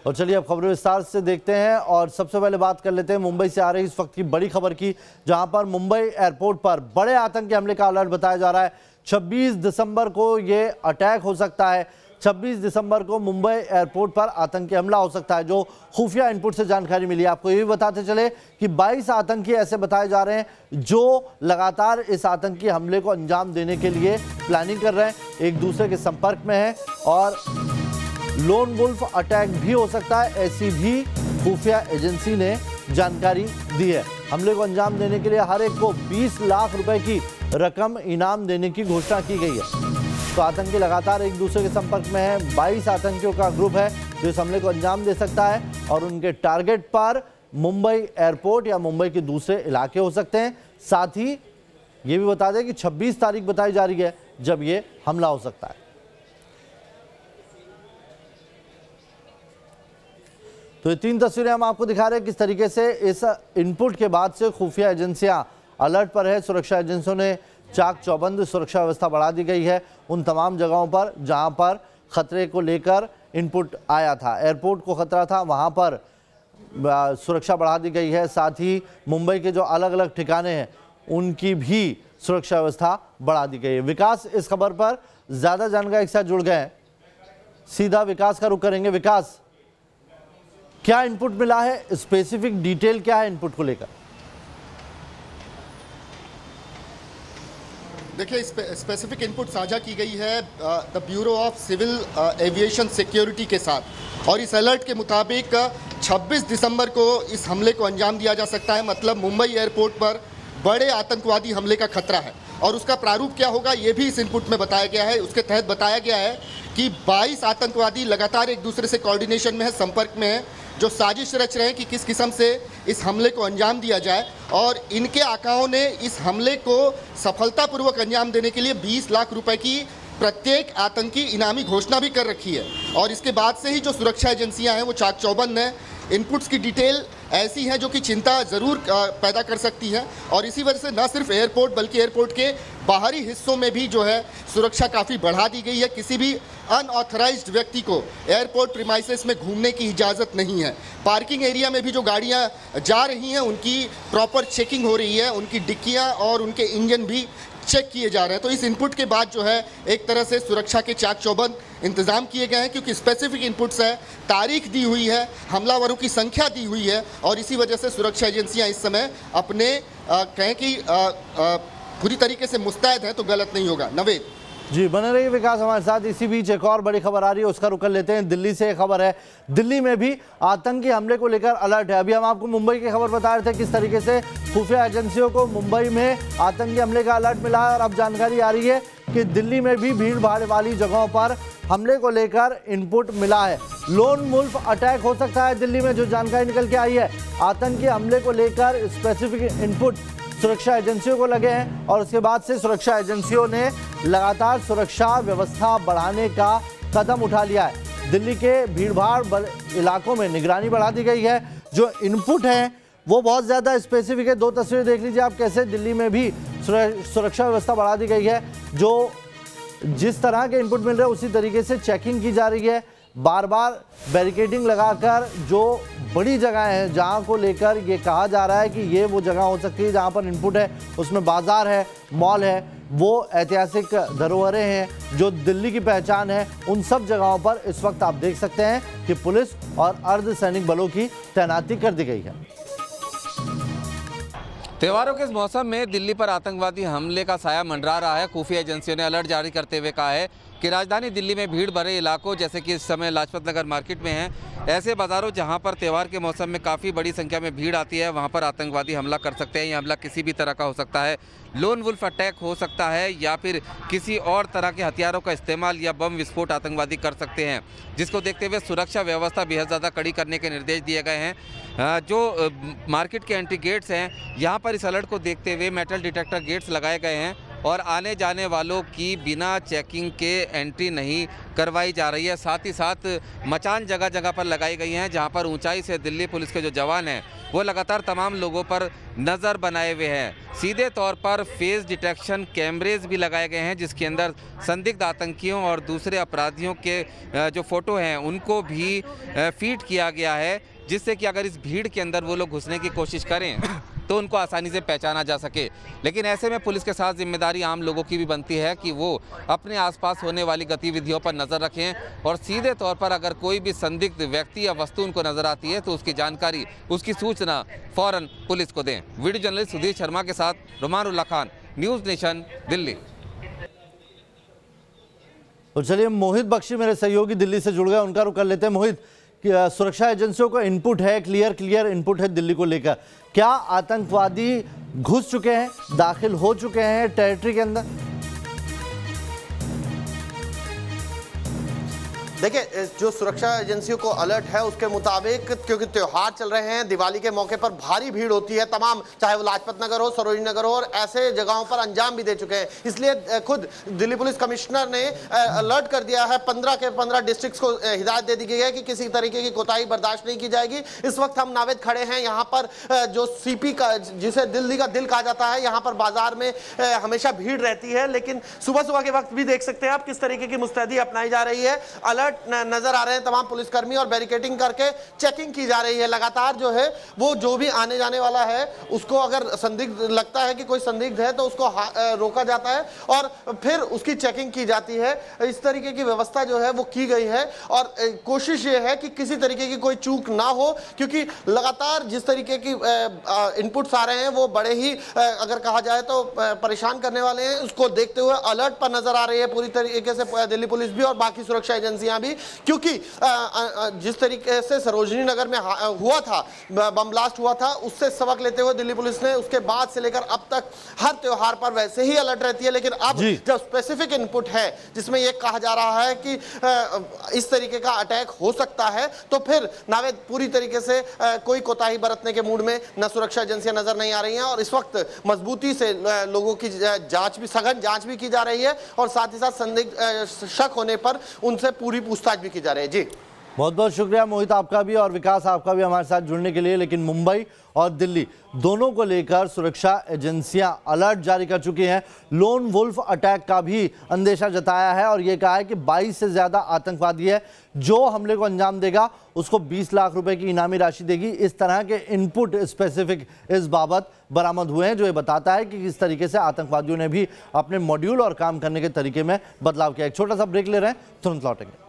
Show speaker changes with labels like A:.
A: और चलिए अब खबरें विस्तार से देखते हैं और सबसे पहले बात कर लेते हैं मुंबई से आ रही इस वक्त की बड़ी खबर की, जहां पर मुंबई एयरपोर्ट पर बड़े आतंकी हमले का अलर्ट बताया जा रहा है। 26 दिसंबर को ये अटैक हो सकता है। 26 दिसंबर को मुंबई एयरपोर्ट पर आतंकी हमला हो सकता है, जो खुफिया इनपुट से जानकारी मिली है। आपको ये भी बताते चले कि 22 आतंकी ऐसे बताए जा रहे हैं जो लगातार इस आतंकी हमले को अंजाम देने के लिए प्लानिंग कर रहे हैं, एक दूसरे के संपर्क में हैं और लोन वुल्फ अटैक भी हो सकता है, ऐसी भी खुफिया एजेंसी ने जानकारी दी है। हमले को अंजाम देने के लिए हर एक को 20 लाख रुपए की रकम इनाम देने की घोषणा की गई है। तो आतंकी लगातार एक दूसरे के संपर्क में है। 22 आतंकियों का ग्रुप है जो इस हमले को अंजाम दे सकता है और उनके टारगेट पर मुंबई एयरपोर्ट या मुंबई के दूसरे इलाके हो सकते हैं। साथ ही ये भी बता दें कि 26 तारीख बताई जा रही है जब ये हमला हो सकता है। तो ये 3 तस्वीरें हम आपको दिखा रहे हैं किस तरीके से इस इनपुट के बाद से खुफिया एजेंसियां अलर्ट पर है। सुरक्षा एजेंसियों ने चाक चौबंद सुरक्षा व्यवस्था बढ़ा दी गई है उन तमाम जगहों पर जहां पर खतरे को लेकर इनपुट आया था। एयरपोर्ट को खतरा था, वहां पर सुरक्षा बढ़ा दी गई है। साथ ही मुंबई के जो अलग अलग ठिकाने हैं उनकी भी सुरक्षा व्यवस्था बढ़ा दी गई है। विकास इस खबर पर ज्यादा जानकारी के साथ जुड़ गए हैं, सीधा विकास का रुख करेंगे। विकास, क्या इनपुट मिला है, स्पेसिफिक डिटेल क्या है इनपुट को लेकर?
B: देखिए, स्पेसिफिक इनपुट साझा की गई है the bureau of civil aviation security के साथ और इस अलर्ट के मुताबिक 26 दिसंबर को इस हमले को अंजाम दिया जा सकता है। मतलब मुंबई एयरपोर्ट पर बड़े आतंकवादी हमले का खतरा है और उसका प्रारूप क्या होगा ये भी इस इनपुट में बताया गया है। उसके तहत बताया गया है कि 22 आतंकवादी लगातार एक दूसरे से कोऑर्डिनेशन में है, संपर्क में है, जो साजिश रच रहे हैं कि किस किस्म से इस हमले को अंजाम दिया जाए और इनके आकाओं ने इस हमले को सफलतापूर्वक अंजाम देने के लिए 20 लाख रुपए की प्रत्येक आतंकी इनामी घोषणा भी कर रखी है। और इसके बाद से ही जो सुरक्षा एजेंसियां हैं वो चाक चौबंद हैं। इनपुट्स की डिटेल ऐसी हैं जो कि चिंता ज़रूर पैदा कर सकती है और इसी वजह से न सिर्फ एयरपोर्ट बल्कि एयरपोर्ट के बाहरी हिस्सों में भी जो है सुरक्षा काफ़ी बढ़ा दी गई है। किसी भी अनऑथराइज्ड व्यक्ति को एयरपोर्ट प्रीमाइसेस में घूमने की इजाज़त नहीं है। पार्किंग एरिया में भी जो गाड़ियां जा रही हैं उनकी प्रॉपर चेकिंग हो रही है, उनकी डिक्कियां और उनके इंजन भी चेक किए जा रहे हैं। तो इस इनपुट के बाद जो है एक तरह से सुरक्षा के चाक चौबंद इंतजाम किए गए हैं क्योंकि स्पेसिफिक इनपुट्स है, तारीख दी हुई है, हमलावरों की संख्या दी हुई है और इसी वजह से सुरक्षा एजेंसियां इस समय अपने कहें कि पूरी तरीके से मुस्तैद हैं तो गलत नहीं होगा। नवेद
A: जी, बने रहिए विकास हमारे साथ। इसी बीच एक और बड़ी खबर आ रही है, उसका रुख कर लेते हैं। दिल्ली से एक खबर है, दिल्ली में भी आतंकी हमले को लेकर अलर्ट है। अभी हम आपको मुंबई की खबर बता रहे थे किस तरीके से खुफिया एजेंसियों को मुंबई में आतंकी हमले का अलर्ट मिला है और अब जानकारी आ रही है कि दिल्ली में भी भीड़ भाड़ वाली जगहों पर हमले को लेकर इनपुट मिला है। लोन वुल्फ अटैक हो सकता है दिल्ली में, जो जानकारी निकल के आई है। आतंकी हमले को लेकर स्पेसिफिक इनपुट सुरक्षा एजेंसियों को लगे हैं और उसके बाद से सुरक्षा एजेंसियों ने लगातार सुरक्षा व्यवस्था बढ़ाने का कदम उठा लिया है। दिल्ली के भीड़भाड़ इलाकों में निगरानी बढ़ा दी गई है। जो इनपुट है वो बहुत ज़्यादा स्पेसिफिक है। 2 तस्वीरें देख लीजिए आप कैसे दिल्ली में भी सुरक्षा व्यवस्था बढ़ा दी गई है। जो जिस तरह के इनपुट मिल रहे हैं उसी तरीके से चेकिंग की जा रही है। बार बार बैरिकेडिंग लगाकर जो बड़ी जगह है जहां को लेकर ये कहा जा रहा है कि ये वो जगह हो सकती है जहां पर इनपुट है, उसमें बाजार है, मॉल है, वो ऐतिहासिक धरोहरें हैं जो दिल्ली की पहचान है। उन सब जगहों पर इस वक्त आप देख सकते हैं कि पुलिस और अर्धसैनिक बलों की तैनाती कर दी गई है।
C: त्योहारों के इस मौसम में दिल्ली पर आतंकवादी हमले का साया मंडरा रहा है। खुफिया एजेंसियों ने अलर्ट जारी करते हुए कहा है कि राजधानी दिल्ली में भीड़ भरे इलाकों जैसे कि इस समय लाजपत नगर मार्केट में हैं, ऐसे बाज़ारों जहां पर त्यौहार के मौसम में काफ़ी बड़ी संख्या में भीड़ आती है वहां पर आतंकवादी हमला कर सकते हैं। यह हमला किसी भी तरह का हो सकता है, लोन वुल्फ अटैक हो सकता है या फिर किसी और तरह के हथियारों का इस्तेमाल या बम विस्फोट आतंकवादी कर सकते हैं, जिसको देखते हुए सुरक्षा व्यवस्था बेहद ज़्यादा कड़ी करने के निर्देश दिए गए हैं। जो मार्केट के एंट्री गेट्स हैं यहाँ पर इस अलर्ट को देखते हुए मेटल डिटेक्टर गेट्स लगाए गए हैं और आने जाने वालों की बिना चेकिंग के एंट्री नहीं करवाई जा रही है। साथ ही साथ मचान जगह जगह पर लगाई गई हैं, जहां पर ऊंचाई से दिल्ली पुलिस के जो जवान हैं वो लगातार तमाम लोगों पर नज़र बनाए हुए हैं। सीधे तौर पर फेस डिटेक्शन कैमरेज भी लगाए गए हैं, जिसके अंदर संदिग्ध आतंकियों और दूसरे अपराधियों के जो फ़ोटो हैं उनको भी फीड किया गया है, जिससे कि अगर इस भीड़ के अंदर वो लोग घुसने की कोशिश करें तो उनको आसानी से पहचाना जा सके। लेकिन ऐसे में पुलिस के साथ जिम्मेदारी आम लोगों की भी बनती है कि वो अपने आसपास होने वाली गतिविधियों पर नज़र रखें और सीधे तौर पर अगर कोई भी संदिग्ध व्यक्ति या वस्तु उनको नज़र आती है तो उसकी जानकारी, उसकी सूचना फ़ौरन पुलिस को दें। वीडियो जर्नलिस्ट सुधीर शर्मा के साथ रुमानुल्लाह खान, न्यूज़ नेशन, दिल्ली।
A: तो चलिए, मोहित बख्शी मेरे सहयोगी दिल्ली से जुड़ गए, उनका रुख कर लेते हैं। मोहित, सुरक्षा एजेंसियों का इनपुट है, क्लियर इनपुट है दिल्ली को लेकर, क्या आतंकवादी घुस चुके हैं, दाखिल हो चुके हैं टेरिटरी के अंदर?
D: देखिए, जो सुरक्षा एजेंसियों को अलर्ट है उसके मुताबिक, क्योंकि त्योहार चल रहे हैं, दिवाली के मौके पर भारी भीड़ होती है, तमाम चाहे वो लाजपत नगर हो, सरोजनी नगर हो, और ऐसे जगहों पर अंजाम भी दे चुके हैं। इसलिए खुद दिल्ली पुलिस कमिश्नर ने अलर्ट कर दिया है। 15 के 15 डिस्ट्रिक्ट्स को हिदायत दे दी गई है कि किसी तरीके की कोताही बर्दाश्त नहीं की जाएगी। इस वक्त हम नावेद खड़े हैं, यहाँ पर जो सीपी का, जिसे दिल्ली का दिल कहा जाता है, यहाँ पर बाजार में हमेशा भीड़ रहती है, लेकिन सुबह सुबह के वक्त भी देख सकते हैं आप किस तरीके की मुस्तैदी अपनाई जा रही है। अलर्ट नजर आ रहे हैं तमाम पुलिसकर्मी और बैरिकेडिंग करके चेकिंग की जा रही है लगातार। जो है वो जो भी आने जाने वाला है उसको अगर संदिग्ध लगता है कि कोई संदिग्ध है तो उसको रोका जाता है और फिर उसकी चेकिंग की जाती है। इस तरीके की व्यवस्था जो है वो की गई है और कोशिश ये है कि किसी तरीके की कोई चूक ना हो, क्योंकि लगातार जिस तरीके की इनपुट्स आ रहे हैं वो बड़े ही अगर कहा जाए तो परेशान करने वाले हैं। उसको देखते हुए अलर्ट पर नजर आ रही है पूरी तरीके से दिल्ली पुलिस भी और बाकी सुरक्षा एजेंसियां भी, क्योंकि जिस तरीके से सरोजनी नगर में हुआ था, बम ब्लास्ट हुआ था, उससे सबक लेते हुए दिल्ली पुलिस ने उसके बाद से लेकर अब तक हर त्योहार पर वैसे ही अलर्ट रहती है। लेकिन अब जब स्पेसिफिक इनपुट है जिसमें यह कहा जा रहा है कि इस तरीके का अटैक हो सकता है, तो फिर नावेद पूरी तरीके से कोई कोताही बरतने के मूड में न सुरक्षा एजेंसियां नजर नहीं आ रही हैं और इस वक्त मजबूती से लोगों की जांच भी, सघन जांच भी की जा रही है और साथ ही साथ संदिग्ध शक होने पर उनसे पूरी पूछताछ भी की जा रही है। जी,
A: बहुत बहुत शुक्रिया मोहित आपका भी और विकास आपका भी हमारे साथ जुड़ने के लिए। लेकिन मुंबई और दिल्ली दोनों को लेकर सुरक्षा एजेंसियां अलर्ट जारी कर चुकी हैं। लोन वुल्फ अटैक का भी अंदेशा जताया है और ये कहा है कि 22 से ज़्यादा आतंकवादी है, जो हमले को अंजाम देगा उसको 20 लाख रुपए की इनामी राशि देगी। इस तरह के इनपुट स्पेसिफिक इस बाबत बरामद हुए हैं, जो ये बताता है कि किस तरीके से आतंकवादियों ने भी अपने मॉड्यूल और काम करने के तरीके में बदलाव किया। एक छोटा सा ब्रेक ले रहे हैं, तुरंत लौटेंगे।